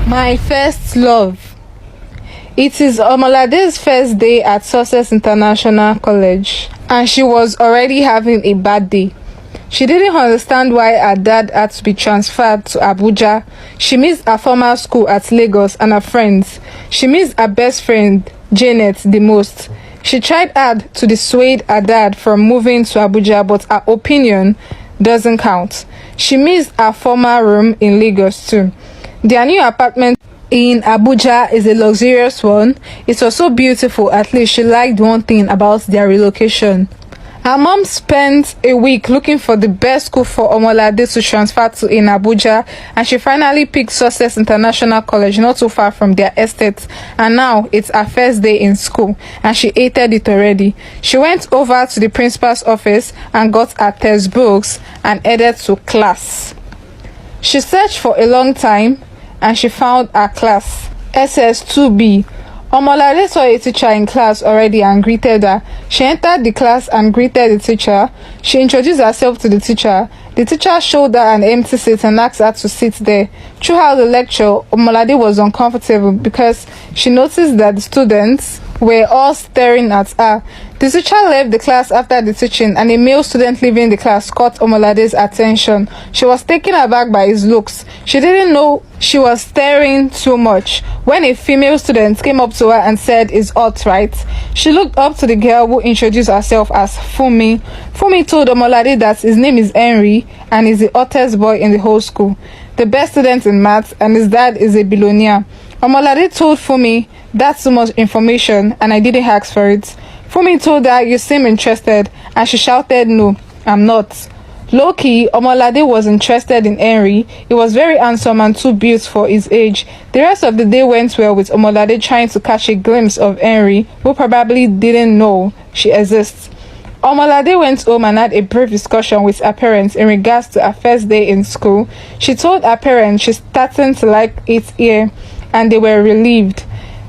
My first love. It is Omolade's first day at Success International College, and she was already having a bad day. She didn't understand why her dad had to be transferred to Abuja. She missed her former school at Lagos and her friends. She missed her best friend, Janet, the most. She tried hard to dissuade her dad from moving to Abuja, but her opinion doesn't count. She missed her former room in Lagos too. Their new apartment in Abuja is a luxurious one. It was so beautiful. At least she liked one thing about their relocation. Her mom spent a week looking for the best school for Omolade to transfer to in Abuja, and she finally picked Success International College, not too far from their estate. And now it's her first day in school, and she hated it already. She went over to the principal's office and got her textbooks and headed to class. She searched for a long time and she found her class, SS2B. Omolade saw a teacher in class already and greeted her. She entered the class and greeted the teacher. She introduced herself to the teacher. The teacher showed her an empty seat and asked her to sit there. Throughout the lecture, Omolade was uncomfortable because she noticed that the students were all staring at her. The teacher left the class after the teaching, and a male student leaving the class caught Omolade's attention. She was taken aback by his looks. She didn't know she was staring too much when a female student came up to her and said, "It's hot, right?" She looked up to the girl who introduced herself as Fumi. Fumi told Omolade that his name is Henry and is the hottest boy in the whole school, the best student in maths, and his dad is a billionaire. Omolade told Fumi, "That's too much information and I didn't ask for it." Fumi told her, "You seem interested," and she shouted, "No, I'm not." Low-key, Omolade was interested in Henry. He was very handsome and too beautiful for his age. The rest of the day went well, with Omolade trying to catch a glimpse of Henry, who probably didn't know she exists. Omolade went home and had a brief discussion with her parents in regards to her first day in school. She told her parents she's starting to like it here, and they were relieved.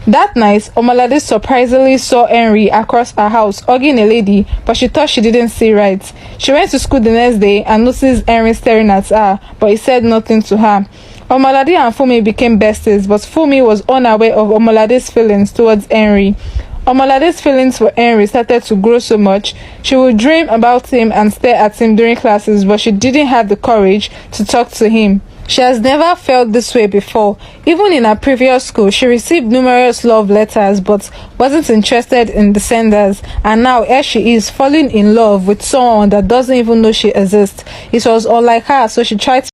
That night, Omolade surprisingly saw Henry across her house hugging a lady, but she thought she didn't see right. She went to school the next day and noticed Henry staring at her, but he said nothing to her. Omolade and Fumi became besties, but Fumi was unaware of Omolade's feelings towards Henry. Omolade's feelings for Henry started to grow so much. She would dream about him and stare at him during classes, but she didn't have the courage to talk to him. She has never felt this way before. Even in her previous school, she received numerous love letters but wasn't interested in the senders. And now here she is, falling in love with someone that doesn't even know she exists. It was all like her, so she tried to